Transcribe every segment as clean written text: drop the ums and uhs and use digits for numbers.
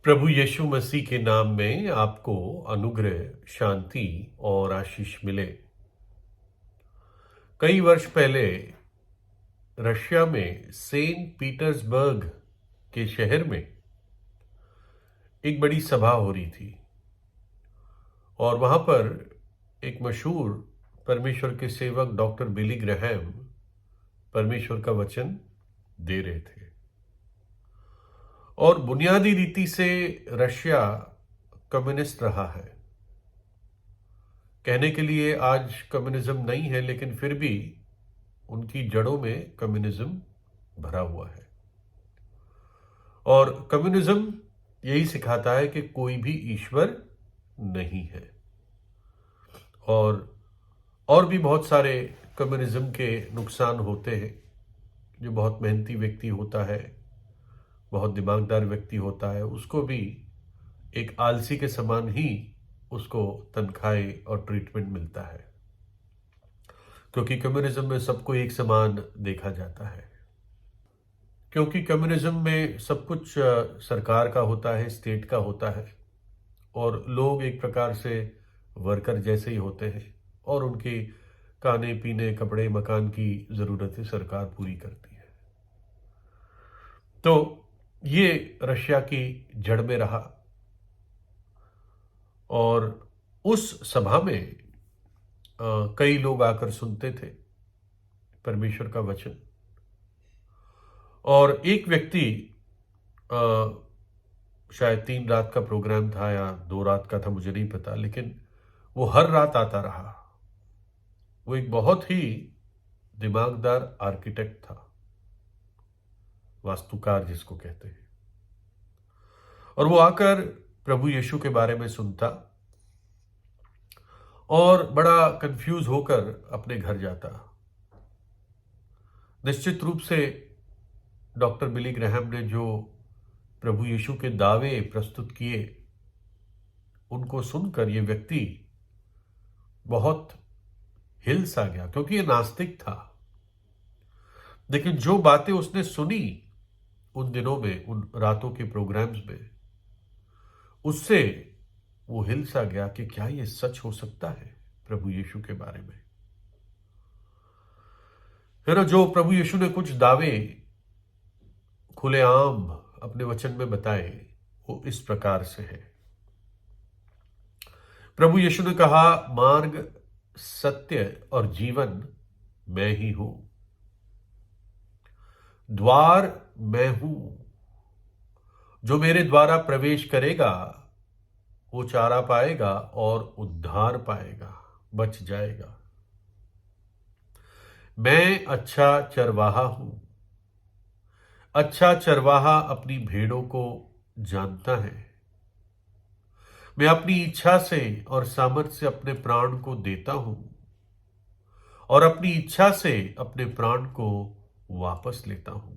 प्रभु यीशु मसीह के नाम में आपको अनुग्रह, शांति और आशीष मिले। कई वर्ष पहले रशिया में सेंट पीटर्सबर्ग के शहर में एक बड़ी सभा हो रही थी और वहां पर एक मशहूर परमेश्वर के सेवक डॉक्टर बिली ग्रैहम परमेश्वर का वचन दे रहे थे। और बुनियादी रीति से रशिया कम्युनिस्ट रहा है। कहने के लिए आज कम्युनिज्म नहीं है, लेकिन फिर भी उनकी जड़ों में कम्युनिज्म भरा हुआ है। और कम्युनिज्म यही सिखाता है कि कोई भी ईश्वर नहीं है। और भी बहुत सारे कम्युनिज्म के नुकसान होते हैं। जो बहुत मेहनती व्यक्ति होता है, बहुत दिमागदार व्यक्ति होता है, उसको भी एक आलसी के समान ही उसको तनख्वाहें और ट्रीटमेंट मिलता है, क्योंकि कम्युनिज्म में सबको एक समान देखा जाता है। क्योंकि कम्युनिज्म में सब कुछ सरकार का होता है, स्टेट का होता है, और लोग एक प्रकार से वर्कर जैसे ही होते हैं और उनके खाने पीने, कपड़े, मकान की ज़रूरतें सरकार पूरी करती है। तो ये रशिया की जड़ में रहा। और उस सभा में कई लोग आकर सुनते थे परमेश्वर का वचन। और एक व्यक्ति, शायद 3 रात का प्रोग्राम था या 2 रात का था, मुझे नहीं पता, लेकिन वो हर रात आता रहा। वो एक बहुत ही दिमागदार आर्किटेक्ट था, वास्तुकार जिसको कहते हैं। और वो आकर प्रभु यीशु के बारे में सुनता और बड़ा कंफ्यूज होकर अपने घर जाता। निश्चित रूप से डॉक्टर बिली ग्रैहम ने जो प्रभु यीशु के दावे प्रस्तुत किए, उनको सुनकर ये व्यक्ति बहुत हिल सा गया, क्योंकि ये नास्तिक था। लेकिन जो बातें उसने सुनी उन दिनों में, उन रातों के प्रोग्राम्स में, उससे वो हिल सा गया कि क्या ये सच हो सकता है प्रभु यीशु के बारे में। है ना, जो प्रभु यीशु ने कुछ दावे खुलेआम अपने वचन में बताए, वो इस प्रकार से है। प्रभु यीशु ने कहा, मार्ग, सत्य और जीवन मैं ही हूं। द्वार मैं हूं। जो मेरे द्वारा प्रवेश करेगा वो चारा पाएगा और उद्धार पाएगा, बच जाएगा। मैं अच्छा चरवाहा हूं। अच्छा चरवाहा अपनी भेड़ों को जानता है। मैं अपनी इच्छा से और सामर्थ्य से अपने प्राण को देता हूं और अपनी इच्छा से अपने प्राण को वापस लेता हूं।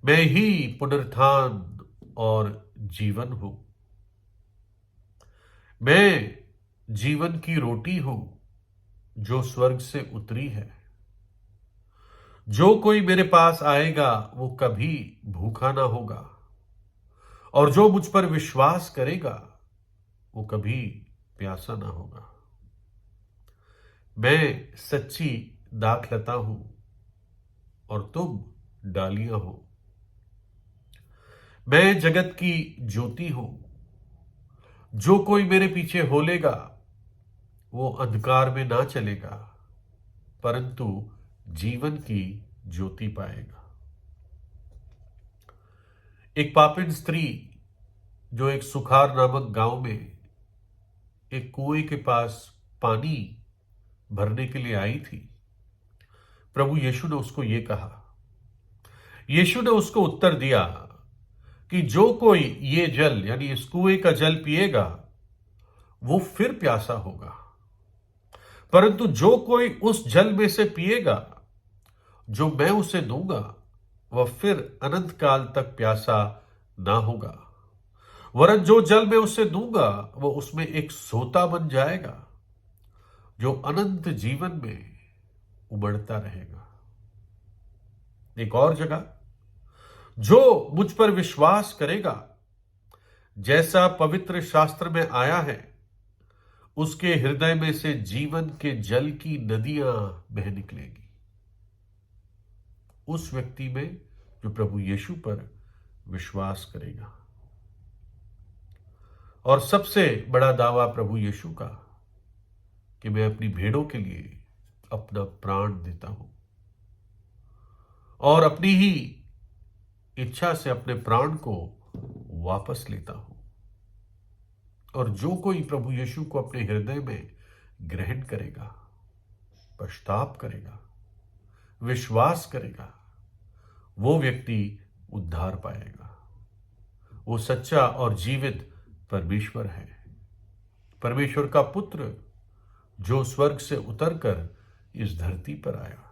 मैं ही पुनरुत्थान और जीवन हूं। मैं जीवन की रोटी हूं जो स्वर्ग से उतरी है। जो कोई मेरे पास आएगा वो कभी भूखा ना होगा, और जो मुझ पर विश्वास करेगा वो कभी प्यासा ना होगा। मैं सच्ची दाखलता हूं और तुम डालियां हो। मैं जगत की ज्योति हूं। जो कोई मेरे पीछे होलेगा वो अंधकार में ना चलेगा, परंतु जीवन की ज्योति पाएगा। एक पापिन स्त्री जो एक सुखार नामक गांव में एक कुएं के पास पानी भरने के लिए आई थी, प्रभु यीशु ने उसको ये कहा। यीशु ने उसको उत्तर दिया कि जो कोई ये जल, यानी इस कुएं का जल पिएगा वो फिर प्यासा होगा, परंतु जो कोई उस जल में से पिएगा जो मैं उसे दूंगा वह फिर अनंत काल तक प्यासा ना होगा। वरन जो जल मैं उसे दूंगा वो उसमें एक सोता बन जाएगा जो अनंत जीवन में उमड़ता रहेगा। एक और जगह, जो मुझ पर विश्वास करेगा जैसा पवित्र शास्त्र में आया है, उसके हृदय में से जीवन के जल की नदियां बह निकलेगी। उस व्यक्ति में जो प्रभु यीशु पर विश्वास करेगा। और सबसे बड़ा दावा प्रभु यीशु का कि मैं अपनी भेड़ों के लिए अपना प्राण देता हूं और अपनी ही इच्छा से अपने प्राण को वापस लेता हूं। और जो कोई प्रभु यीशु को अपने हृदय में ग्रहण करेगा, पश्चाताप करेगा, विश्वास करेगा, वो व्यक्ति उद्धार पाएगा। वो सच्चा और जीवित परमेश्वर है, परमेश्वर का पुत्र जो स्वर्ग से उतरकर इस धरती पर आया।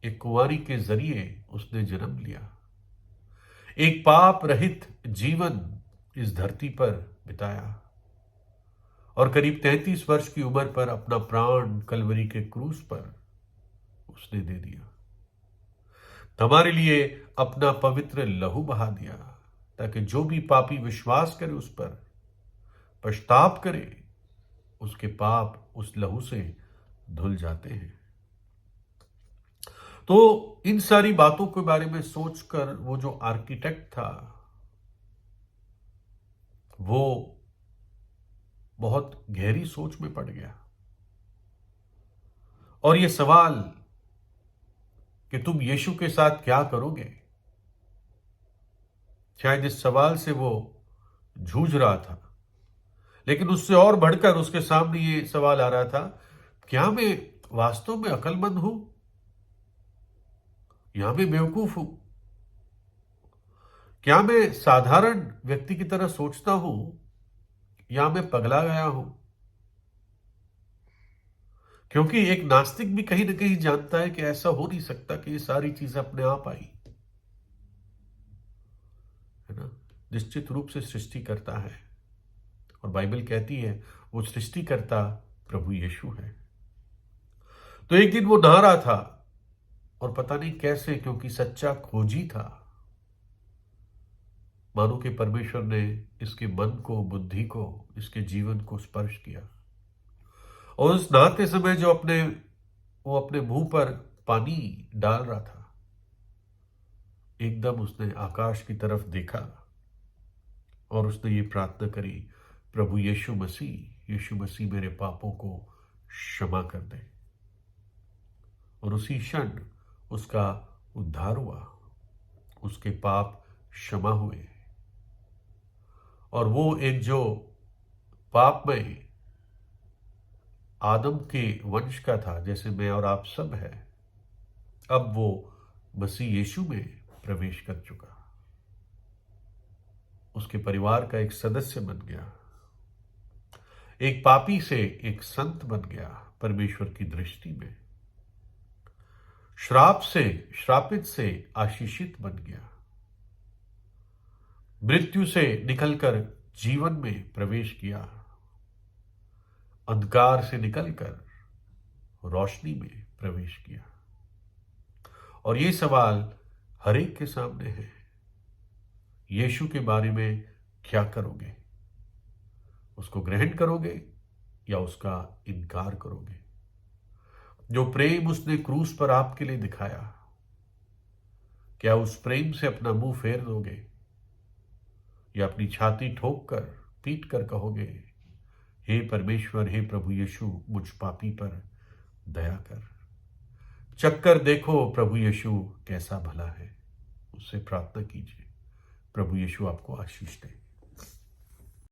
एक कुंवारी के जरिए उसने जन्म लिया, एक पाप रहित जीवन इस धरती पर बिताया और करीब 33 वर्ष की उम्र पर अपना प्राण कलवरी के क्रूस पर उसने दे दिया। हमारे लिए अपना पवित्र लहू बहा दिया ताकि जो भी पापी विश्वास करे, उस पर पश्चाताप करे, उसके पाप उस लहू से धुल जाते हैं। तो इन सारी बातों के बारे में सोचकर वो जो आर्किटेक्ट था वो बहुत गहरी सोच में पड़ गया। और ये सवाल कि तुम यीशु के साथ क्या करोगे, शायद इस सवाल से वो जूझ रहा था। लेकिन उससे और बढ़कर उसके सामने ये सवाल आ रहा था, क्या मैं वास्तव में अक्लमंद हूं या मैं बेवकूफ हूं? क्या मैं साधारण व्यक्ति की तरह सोचता हूं या मैं पगला गया हूं? क्योंकि एक नास्तिक भी कहीं ना कहीं जानता है कि ऐसा हो नहीं सकता कि ये सारी चीजें अपने आप आई, है ना। निश्चित रूप से सृष्टि करता है और बाइबल कहती है वो सृष्टिकर्ता प्रभु यीशु है। तो एक दिन वो नहा रहा था और पता नहीं कैसे, क्योंकि सच्चा खोजी था, मानो कि परमेश्वर ने इसके मन को, बुद्धि को, इसके जीवन को स्पर्श किया। और उस नहाते समय जो वो अपने मुंह पर पानी डाल रहा था, एकदम उसने आकाश की तरफ देखा और उसने ये प्रार्थना करी, प्रभु यीशु मसीह मेरे पापों को क्षमा कर दे। और उसी क्षण उसका उद्धार हुआ, उसके पाप क्षमा हुए और वो एक जो पाप में आदम के वंश का था, जैसे मैं और आप सब है, अब वो मसीह यीशु में प्रवेश कर चुका, उसके परिवार का एक सदस्य बन गया, एक पापी से एक संत बन गया परमेश्वर की दृष्टि में, श्रापित से आशीषित बन गया, मृत्यु से निकलकर जीवन में प्रवेश किया, अंधकार से निकलकर रोशनी में प्रवेश किया। और ये सवाल हर एक के सामने है, यीशु के बारे में क्या करोगे? उसको ग्रहण करोगे या उसका इनकार करोगे? जो प्रेम उसने क्रूस पर आपके लिए दिखाया, क्या उस प्रेम से अपना मुंह फेर दोगे या अपनी छाती ठोक कर, पीट कर कहोगे, हे परमेश्वर, हे प्रभु यीशु, मुझ पापी पर दया कर, चक्कर देखो प्रभु यीशु कैसा भला है। उससे प्रार्थना कीजिए, प्रभु यीशु आपको आशीष दे।